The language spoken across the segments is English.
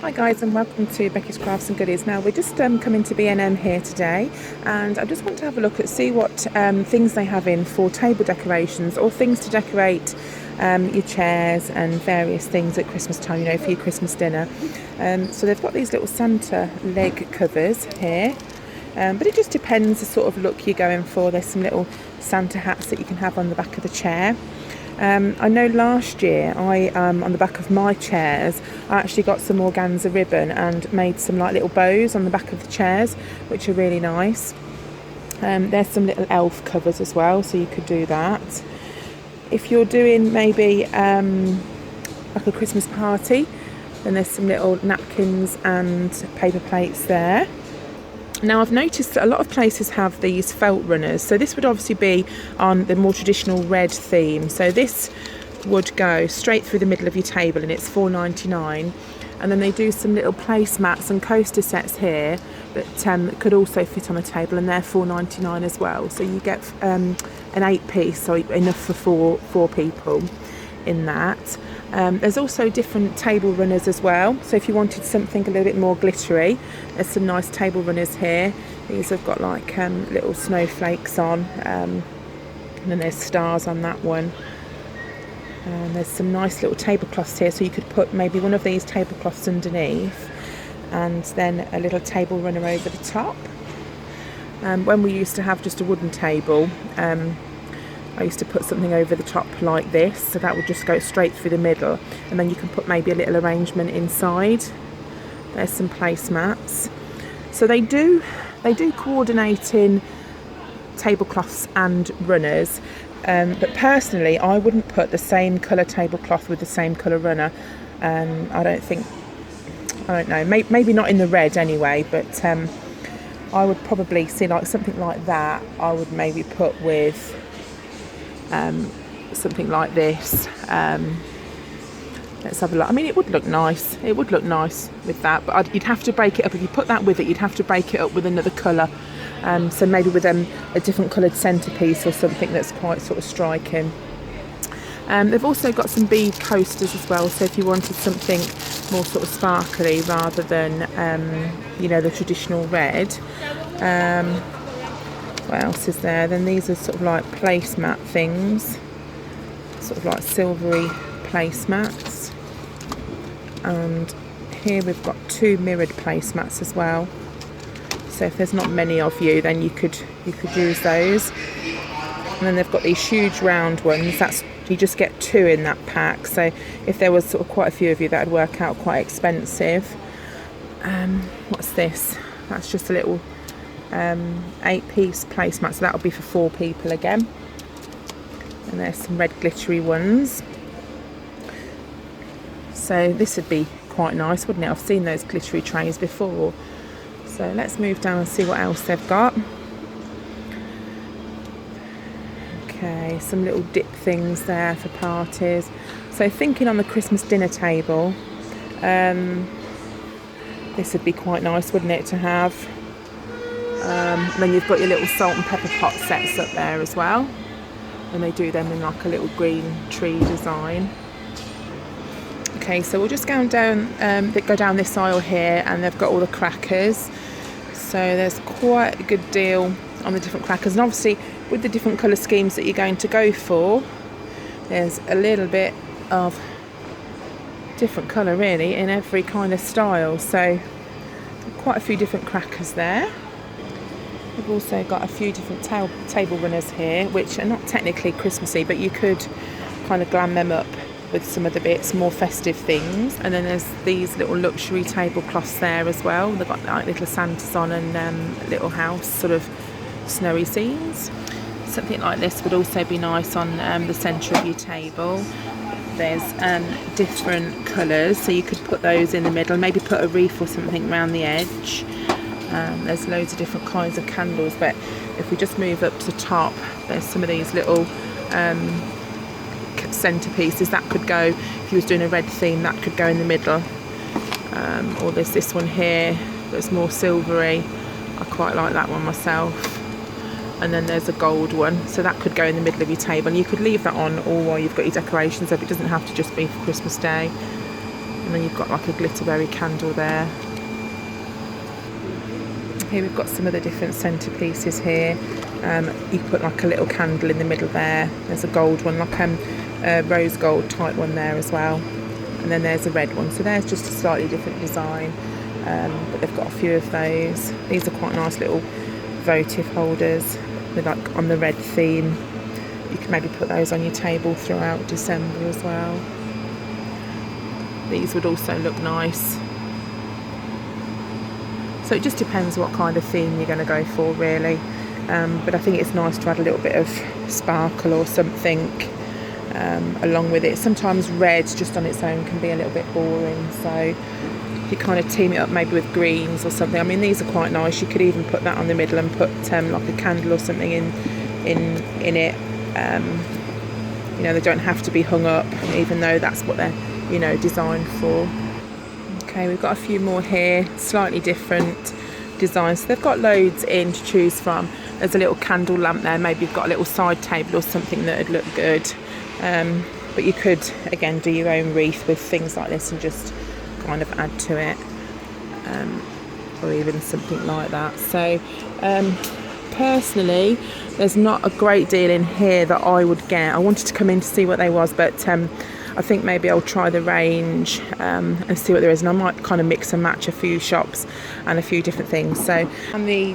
Hi guys, and welcome to Becky's Crafts and Goodies. Now we're just coming to B&M here today, and I just want to have a look at see what things they have in for table decorations or things to decorate your chairs and various things at Christmas time, for your Christmas dinner. So they've got these little Santa leg covers here, but it just depends the sort of look you're going for. There's some little Santa hats that you can have on the back of the chair. I know last year on the back of my chairs I actually got some organza ribbon and made some like little bows on the back of the chairs, which are really nice. There's some little elf covers as well, so you could do that. If you're doing maybe like a Christmas party, then there's some little napkins and paper plates there. Now I've noticed that a lot of places have these felt runners, so this would obviously be on the more traditional red theme. So this would go straight through the middle of your table and it's $4.99. And then they do some little placemats and coaster sets here that could also fit on a table, and they're $4.99 as well. So you get an 8-piece, so enough for four people in that. There's also different table runners as well, so if you wanted something a little bit more glittery, there's some nice table runners here. These have got like little snowflakes on, and then there's stars on that one. And there's some nice little tablecloths here, so you could put maybe one of these tablecloths underneath and then a little table runner over the top. When we used to have just a wooden table, I used to put something over the top like this, so that would just go straight through the middle, and then you can put maybe a little arrangement inside. There's some placemats. So they do coordinate in tablecloths and runners, but personally I wouldn't put the same colour tablecloth with the same colour runner. I don't know, maybe not in the red anyway, but I would probably see like something like that I would maybe put with something like this. Let's have a look. I mean, it would look nice with that, but you'd have to break it up. If you put that with it, you'd have to break it up with another colour, so maybe with a different coloured centerpiece or something that's quite sort of striking. They've also got some bead coasters as well, so if you wanted something more sort of sparkly rather than the traditional red. What else is there? Then these are sort of like placemat things, sort of like silvery placemats. And here we've got two mirrored placemats as well. So if there's not many of you, then you could use those. And then they've got these huge round ones. You just get two in that pack. So if there was sort of quite a few of you, that would work out quite expensive. What's this? That's just a little 8-piece placemat, so that'll be for 4 people again. And there's some red glittery ones, so this would be quite nice, wouldn't it? I've seen those glittery trays before. So let's move down and see what else they've got. Okay, some little dip things there for parties. So thinking on the Christmas dinner table, this would be quite nice, wouldn't it, to have. And then you've got your little salt and pepper pot sets up there as well, and they do them in like a little green tree design. Okay, so we'll just go down this aisle here, and they've got all the crackers. So there's quite a good deal on the different crackers, and obviously with the different colour schemes that you're going to go for, there's a little bit of different colour really in every kind of style. So quite a few different crackers there. We've also got a few different table runners here, which are not technically Christmassy, but you could kind of glam them up with some of the bits, more festive things. And then there's these little luxury tablecloths there as well. They've got like little Santas on and little house sort of snowy scenes. Something like this would also be nice on the centre of your table. There's different colours, so you could put those in the middle, maybe put a wreath or something around the edge. There's loads of different kinds of candles, but if we just move up to the top, there's some of these little centerpieces that could go, if you was doing a red theme, that could go in the middle. Or there's this one here that's more silvery. I quite like that one myself. And then there's a gold one, so that could go in the middle of your table, and you could leave that on all while you've got your decorations up. It doesn't have to just be for Christmas Day. And then you've got like a glitterberry candle there. Here we've got some of the different centerpieces here. You can put like a little candle in the middle there. There's a gold one, like a rose gold type one there as well. And then there's a red one. So there's just a slightly different design. But they've got a few of those. These are quite nice little votive holders with like on the red theme. You can maybe put those on your table throughout December as well. These would also look nice. So it just depends what kind of theme you're going to go for, really. But I think it's nice to add a little bit of sparkle or something along with it. Sometimes red just on its own can be a little bit boring, so you kind of team it up maybe with greens or something. I mean, these are quite nice. You could even put that on the middle and put like a candle or something in it. You know, they don't have to be hung up, even though that's what they're, you know, designed for. Okay, we've got a few more here, slightly different designs. So they've got loads in to choose from. There's a little candle lamp there. Maybe you've got a little side table or something that would look good. But you could, again, do your own wreath with things like this and just kind of add to it, or even something like that. So personally, there's not a great deal in here that I would get. I wanted to come in to see what they was, but I think maybe I'll try the range and see what there is, and I might kind of mix and match a few shops and a few different things. So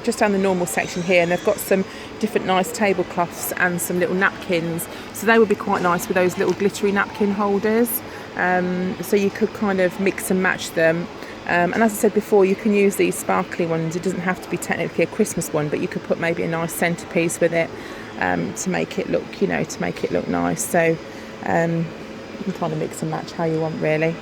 just down the normal section here, and they've got some different nice tablecloths and some little napkins, so they would be quite nice with those little glittery napkin holders. So you could kind of mix and match them, and as I said before, you can use these sparkly ones. It doesn't have to be technically a Christmas one, but you could put maybe a nice centerpiece with it to make it look, you know, to make it look nice. So you can kind of mix and match how you want, really.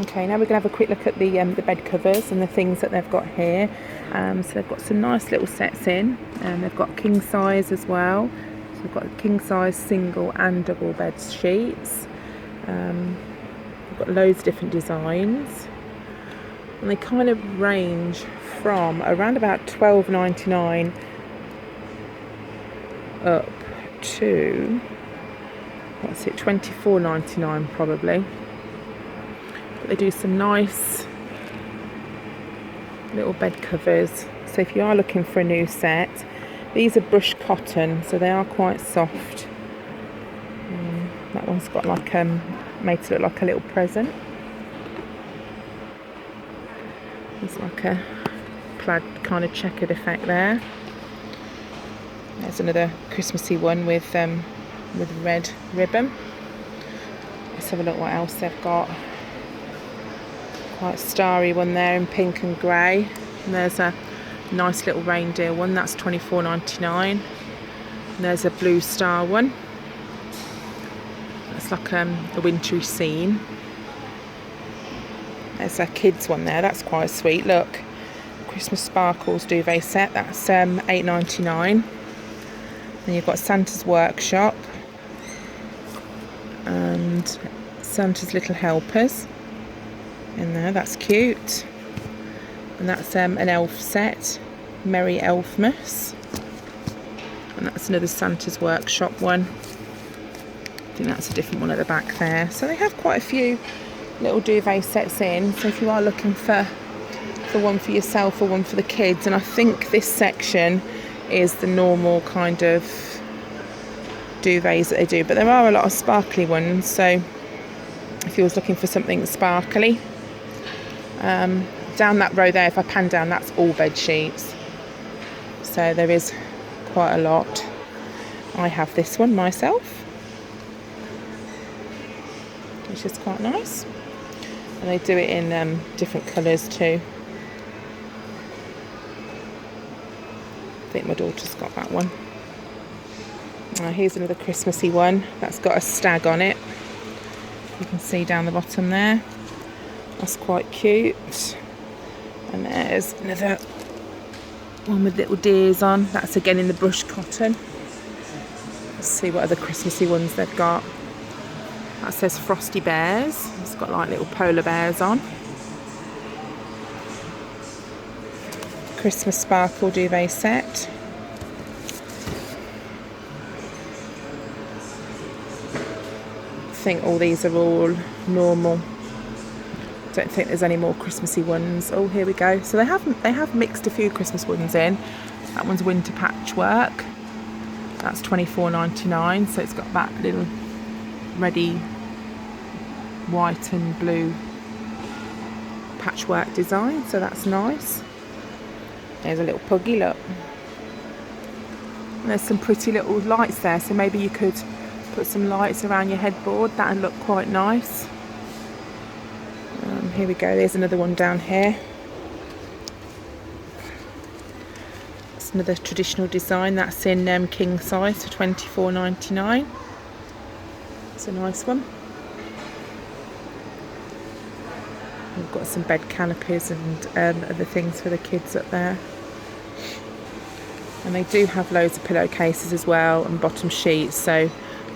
Okay, now we're going to have a quick look at the bed covers and the things that they've got here. So they've got some nice little sets in, and they've got king size as well. So we've got king size single and double bed sheets. We've got loads of different designs, and they kind of range from around about £12.99 up to, what's it, £24.99 probably. But they do some nice little bed covers. So if you are looking for a new set, these are brushed cotton, so they are quite soft. That one's got like made to look like a little present. It's like a plaid kind of checkered effect there. There's another Christmassy one with red ribbon. Let's have a look what else they've got. Quite a starry one there in pink and grey. And there's a nice little reindeer one, that's £24.99. And there's a blue star one. That's like a wintry scene. There's a kids one there, that's quite sweet. Look, Christmas sparkles duvet set, that's £8.99. Then you've got Santa's Workshop and Santa's Little Helpers in there, that's cute. And that's an elf set, Merry Elfmas. And that's another Santa's Workshop one. I think that's a different one at the back there. So they have quite a few little duvet sets in. So if you are looking for one for yourself or one for the kids, and I think this section is the normal kind of duvets that they do, but there are a lot of sparkly ones. So if you was looking for something sparkly, down that row there, if I pan down, that's all bed sheets. So there is quite a lot. I have this one myself, which is quite nice, and they do it in different colours too. I think my daughter's got that one. Here's another Christmassy one that's got a stag on it. You can see down the bottom there. That's quite cute. And there's another one with little deers on. That's again in the brushed cotton. Let's see what other Christmassy ones they've got. That says Frosty Bears. It's got like little polar bears on. Christmas sparkle duvet set. I think all these are all normal Don't think there's any more Christmassy ones. Oh, here we go. So they have mixed a few Christmas ones in. That one's winter patchwork. That's £24.99. So it's got that little ready white and blue patchwork design. So that's nice. There's a little puggy, look. And there's some pretty little lights there. So maybe you could put some lights around your headboard. That'd look quite nice. Here we go, there's another one down here. It's another traditional design. That's in king size for £24.99. It's a nice one. We've got some bed canopies and other things for the kids up there. And they do have loads of pillowcases as well and bottom sheets, so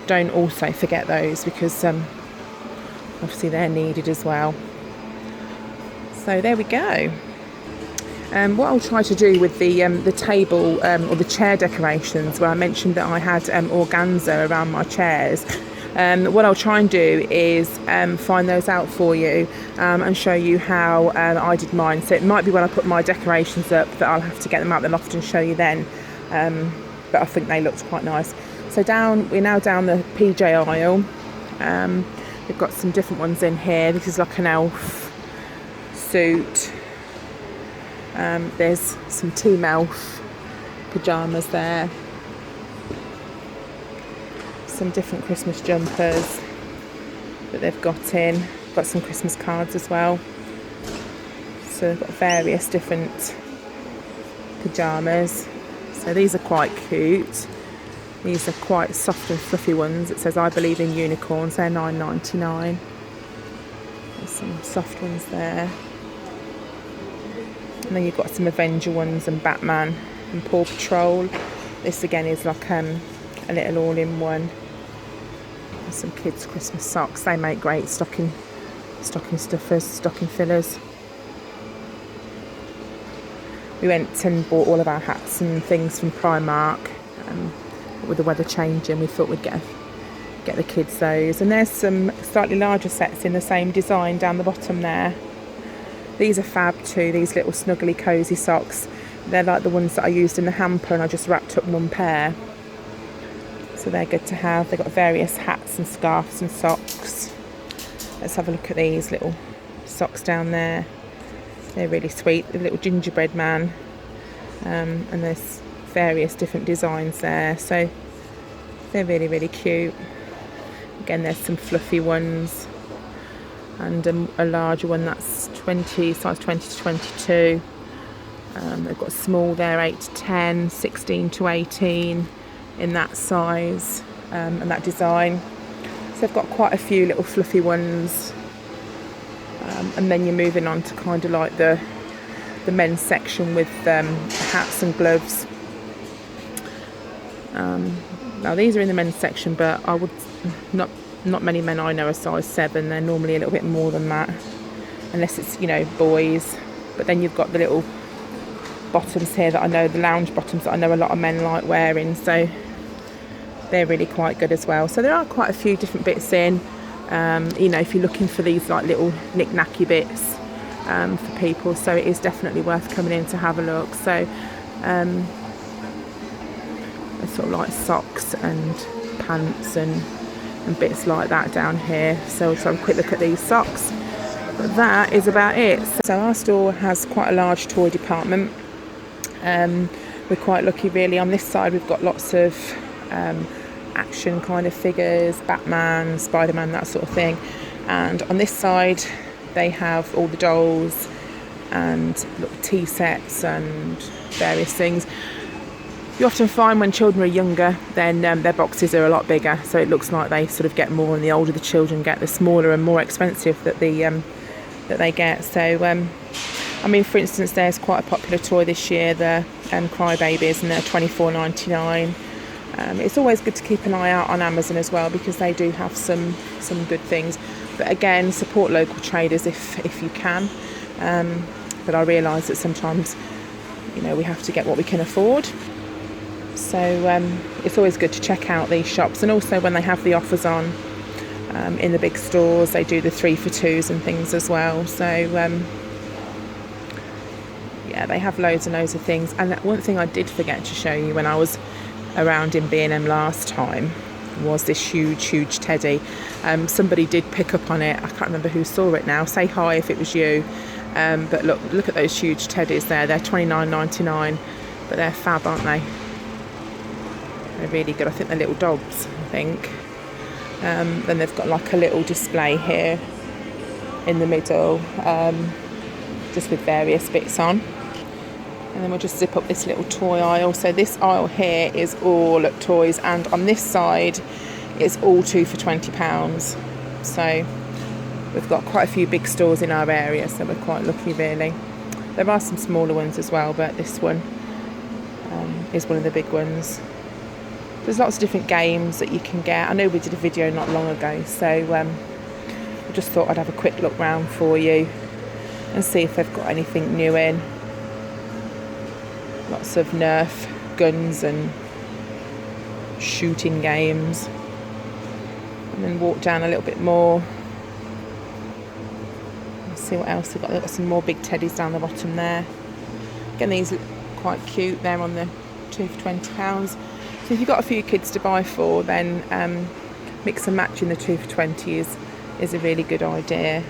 don't also forget those, because obviously they're needed as well. So there we go. What I'll try to do with the table or the chair decorations, where I mentioned that I had organza around my chairs, what I'll try and do is find those out for you and show you how I did mine. So it might be when I put my decorations up that I'll have to get them out the loft and show you then, but I think they looked quite nice. So we're now down the PJ aisle. We've got some different ones in here. This is like an elf suit. There's some Team Elf pyjamas there. Some different Christmas jumpers that they've got in. Got some Christmas cards as well. So they've got various different pyjamas. So these are quite cute. These are quite soft and fluffy ones. It says I believe in unicorns. They're £9.99. There's some soft ones there. And then you've got some Avenger ones and Batman and Paw Patrol. This again is like a little all-in-one. There's some kids' Christmas socks. They make great stocking stuffers, stocking fillers. We went and bought all of our hats and things from Primark. With the weather changing, we thought we'd get the kids those. And there's some slightly larger sets in the same design down the bottom there. These are fab too, these little snuggly cosy socks. They're like the ones that I used in the hamper, and I just wrapped up one pair. So they're good to have. They've got various hats and scarves and socks. Let's have a look at these little socks down there. They're really sweet, the little gingerbread man. And there's various different designs there. So they're really, really cute. Again, there's some fluffy ones. And a larger one that's size 20 to 22. They've got small there, 8 to 10, 16 to 18 in that size and that design. So they've got quite a few little fluffy ones. And then you're moving on to kind of like the men's section with hats and gloves. Now these are in the men's section, but I would not many men I know are size 7. They're normally a little bit more than that, unless it's, you know, boys. But then you've got the little bottoms here that I know, the lounge bottoms that I know a lot of men like wearing, so they're really quite good as well. So there are quite a few different bits in, you know, if you're looking for these like little knick-knacky bits for people, so it is definitely worth coming in to have a look. So there's sort of like socks and pants and bits like that down here. So let's have a quick look at these socks. But that is about it. So our store has quite a large toy department. We're quite lucky really. On this side we've got lots of action kind of figures, Batman, Spider-Man, that sort of thing. And on this side they have all the dolls and little tea sets and various things. You often find when children are younger, then their boxes are a lot bigger, so it looks like they sort of get more, and the older the children get, the smaller and more expensive that they get. So, I mean, for instance, there's quite a popular toy this year, the Crybabies, and they're £24.99. It's always good to keep an eye out on Amazon as well, because they do have some good things. But again, support local traders if you can. But I realise that sometimes, you know, we have to get what we can afford. So it's always good to check out these shops, and also when they have the offers on, In the big stores they do the 3 for 2s and things as well. So yeah, they have loads and loads of things. And one thing I did forget to show you when I was around in B&M last time was this huge teddy. Somebody did pick up on it. I can't remember who saw it now. Say hi if it was you. But look at those huge teddies there. They're $29.99, but they're fab, aren't they? They're really good. I think they're little dogs, I think. Then they've got like a little display here in the middle, just with various bits on. And then we'll just zip up this little toy aisle. So this aisle here is all toys, and on this side it's all 2 for £20. So we've got quite a few big stores in our area, so we're quite lucky really. There are some smaller ones as well, but this one is one of the big ones. There's lots of different games that you can get. I know we did a video not long ago, so I just thought I'd have a quick look round for you and see if they've got anything new in. Lots of Nerf guns and shooting games. And then walk down a little bit more. Let's see what else we've got. They've got some more big teddies down the bottom there. Again, these look quite cute. They're on the 2 for £20. So if you've got a few kids to buy for, then mix and match in the 2 for 20 is a really good idea.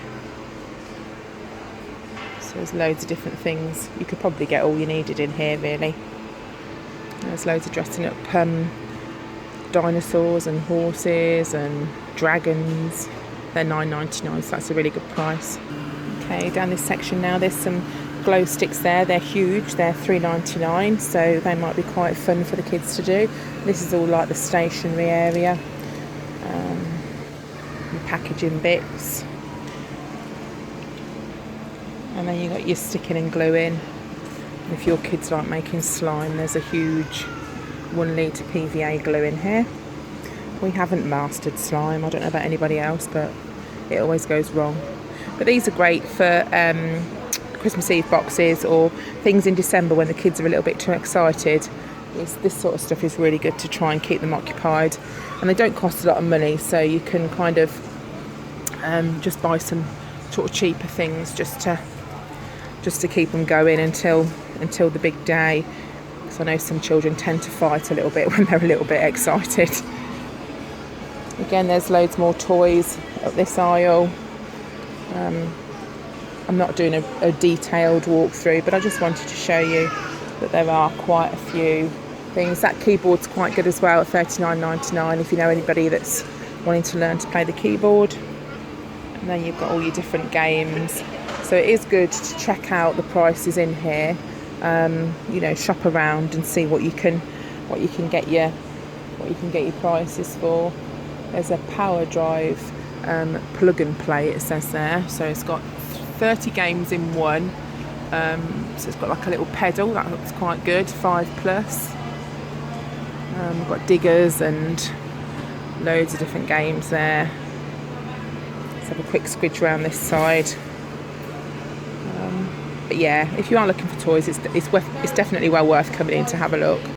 So there's loads of different things. You could probably get all you needed in here really. There's loads of dressing up dinosaurs and horses and dragons. They're $9.99, so that's a really good price. Okay, down this section now there's some glow sticks there. They're huge, they're $3.99, so they might be quite fun for the kids to do. This is all like the stationery area, and packaging bits. And then you've got your sticking and gluing. And if your kids like making slime, there's a huge 1 litre PVA glue in here. We haven't mastered slime. I don't know about anybody else, but it always goes wrong. But these are great for Christmas Eve boxes or things in December when the kids are a little bit too excited. This sort of stuff is really good to try and keep them occupied. And they don't cost a lot of money, so you can kind of just buy some sort of cheaper things just to keep them going until the big day. Because I know some children tend to fight a little bit when they're a little bit excited. Again, there's loads more toys up this aisle. I'm not doing a detailed walkthrough, but I just wanted to show you that there are quite a few things. That keyboard's quite good as well at $39.99 if you know anybody that's wanting to learn to play the keyboard. And then you've got all your different games. So it is good to check out the prices in here. You know, shop around and see what you can get your prices for. There's a power drive plug and play, it says there. So it's got 30 games in one. So it's got like a little pedal, that looks quite good, 5+. We've got diggers and loads of different games there. Let's have a quick squidge around this side. But yeah, if you are looking for toys, it's definitely well worth coming in to have a look.